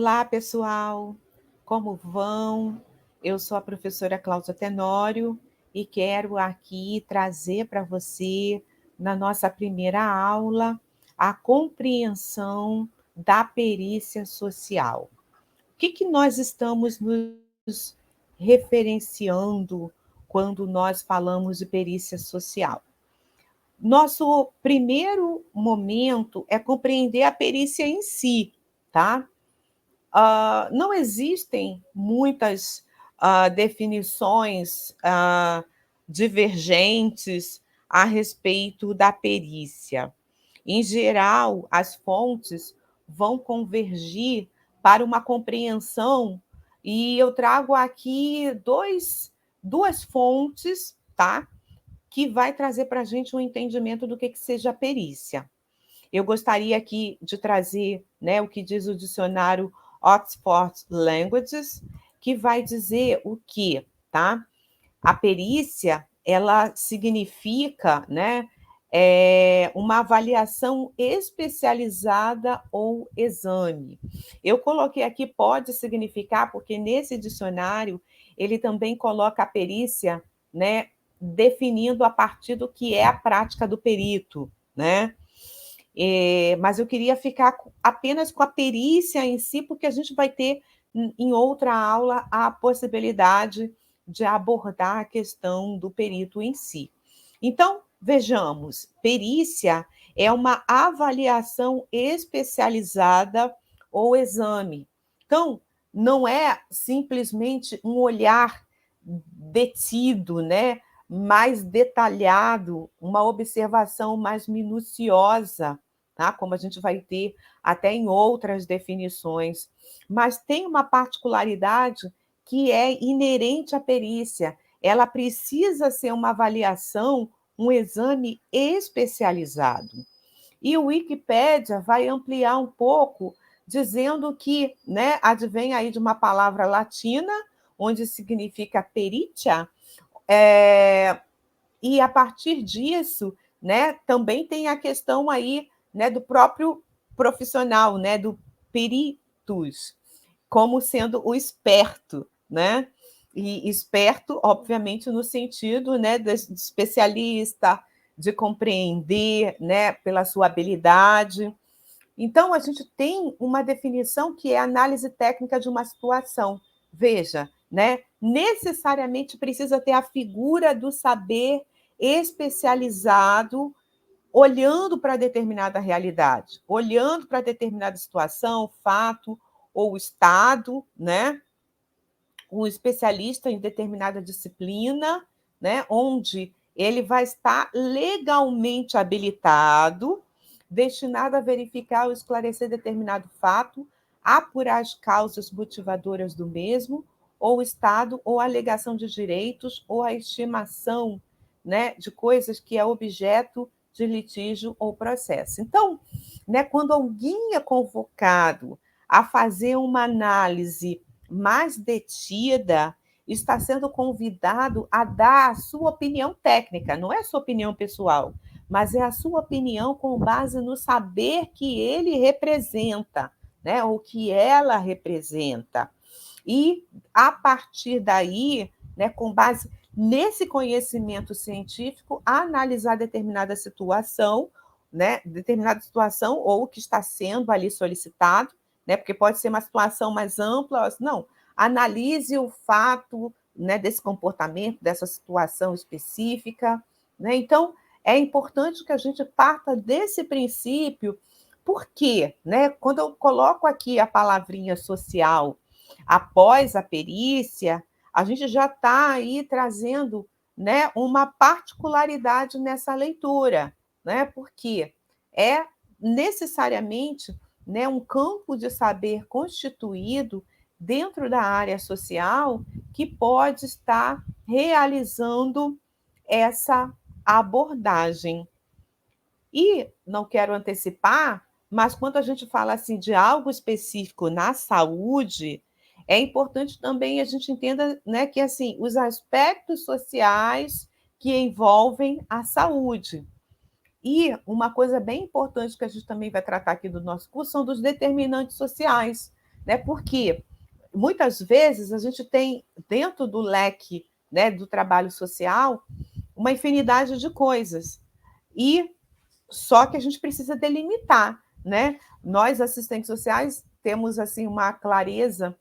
Olá, pessoal, como vão? Eu sou a professora Cláudia Tenório e quero aqui trazer para você, na nossa primeira aula, a compreensão da perícia social. O que nós estamos nos referenciando quando nós falamos de perícia social? Nosso primeiro momento é compreender a perícia em si, tá? Não existem muitas definições divergentes a respeito da perícia. Em geral, as fontes vão convergir para uma compreensão, e eu trago aqui duas fontes, tá? Que vai trazer para a gente um entendimento do que seja a perícia. Eu gostaria aqui de trazer, né, o que diz o dicionário Oxford Languages, que vai dizer o quê, tá? A perícia, ela significa, né, uma avaliação especializada ou exame. Eu coloquei aqui pode significar, porque nesse dicionário ele também coloca a perícia, né, definindo a partir do que é a prática do perito, né? Mas eu queria ficar apenas com a perícia em si, porque a gente vai ter em outra aula a possibilidade de abordar a questão do perito em si. Então, vejamos, perícia é uma avaliação especializada ou exame. Então, não é simplesmente um olhar detido, né? Mais detalhado, uma observação mais minuciosa, tá? Como a gente vai ter até em outras definições. Mas tem uma particularidade que é inerente à perícia. Ela precisa ser uma avaliação, um exame especializado. E o Wikipédia vai ampliar um pouco, dizendo que, né, advém aí de uma palavra latina, onde significa peritia, e a partir disso, né, também tem a questão aí, né, do próprio profissional, né, do peritus, como sendo o esperto, né? E esperto, obviamente, no sentido, né, de especialista, de compreender, né, pela sua habilidade. Então, a gente tem uma definição que é análise técnica de uma situação. Veja, né? Necessariamente precisa ter a figura do saber especializado, olhando para determinada realidade, olhando para determinada situação, fato ou estado, né? Um especialista em determinada disciplina, né? Onde ele vai estar legalmente habilitado, destinado a verificar ou esclarecer determinado fato, apurar as causas motivadoras do mesmo, ou estado, ou alegação de direitos, ou a estimação, né, de coisas que é objeto de litígio ou processo. Então, né, quando alguém é convocado a fazer uma análise mais detida, está sendo convidado a dar a sua opinião técnica, não é a sua opinião pessoal, mas é a sua opinião com base no saber que ele representa, né, ou que ela representa. E, a partir daí, né, com base nesse conhecimento científico, analisar determinada situação ou o que está sendo ali solicitado, né, porque pode ser uma situação mais ampla, não, analise o fato, né, desse comportamento, dessa situação específica, né? Então, é importante que a gente parta desse princípio, porque, né, quando eu coloco aqui a palavrinha social após a perícia, a gente já está aí trazendo, né, uma particularidade nessa leitura, né, porque é necessariamente, né, um campo de saber constituído dentro da área social que pode estar realizando essa abordagem. E não quero antecipar, mas quando a gente fala assim de algo específico na saúde, é importante também a gente entenda, né, que assim os aspectos sociais que envolvem a saúde. E uma coisa bem importante que a gente também vai tratar aqui do nosso curso são dos determinantes sociais, né? Porque muitas vezes a gente tem, dentro do leque, né, do trabalho social, uma infinidade de coisas. E só que a gente precisa delimitar, né? Nós, assistentes sociais, temos assim uma clareza,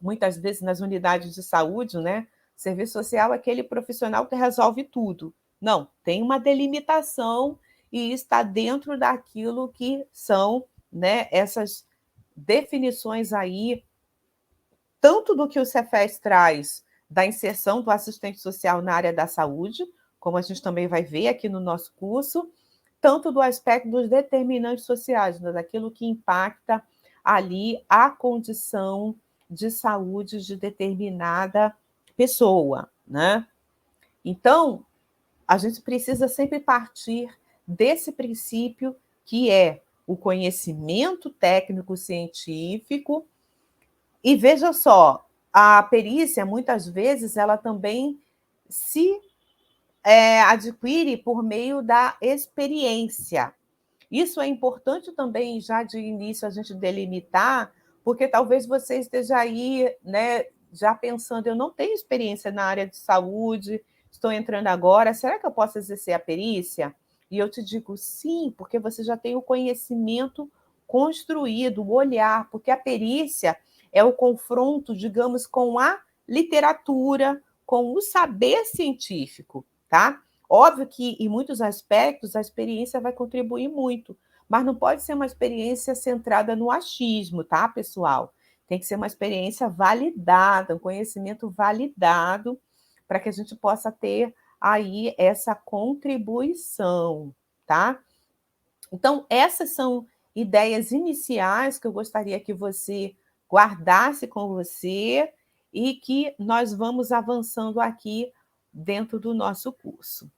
muitas vezes nas unidades de saúde, né? Serviço social é aquele profissional que resolve tudo. Não, tem uma delimitação e está dentro daquilo que são, né, essas definições aí, tanto do que o Cefes traz da inserção do assistente social na área da saúde, como a gente também vai ver aqui no nosso curso, tanto do aspecto dos determinantes sociais, né, daquilo que impacta ali a condição de saúde de determinada pessoa, né? Então, a gente precisa sempre partir desse princípio que é o conhecimento técnico científico. E veja só, a perícia, muitas vezes, ela também se adquire por meio da experiência. Isso é importante também, já de início, a gente delimitar, porque talvez você esteja aí, né, já pensando, eu não tenho experiência na área de saúde, estou entrando agora, será que eu posso exercer a perícia? E eu te digo sim, porque você já tem o conhecimento construído, o olhar, porque a perícia é o confronto, digamos, com a literatura, com o saber científico, tá? Óbvio que, em muitos aspectos, a experiência vai contribuir muito, mas não pode ser uma experiência centrada no achismo, tá, pessoal? Tem que ser uma experiência validada, um conhecimento validado, para que a gente possa ter aí essa contribuição, tá? Então, essas são ideias iniciais que eu gostaria que você guardasse com você e que nós vamos avançando aqui dentro do nosso curso.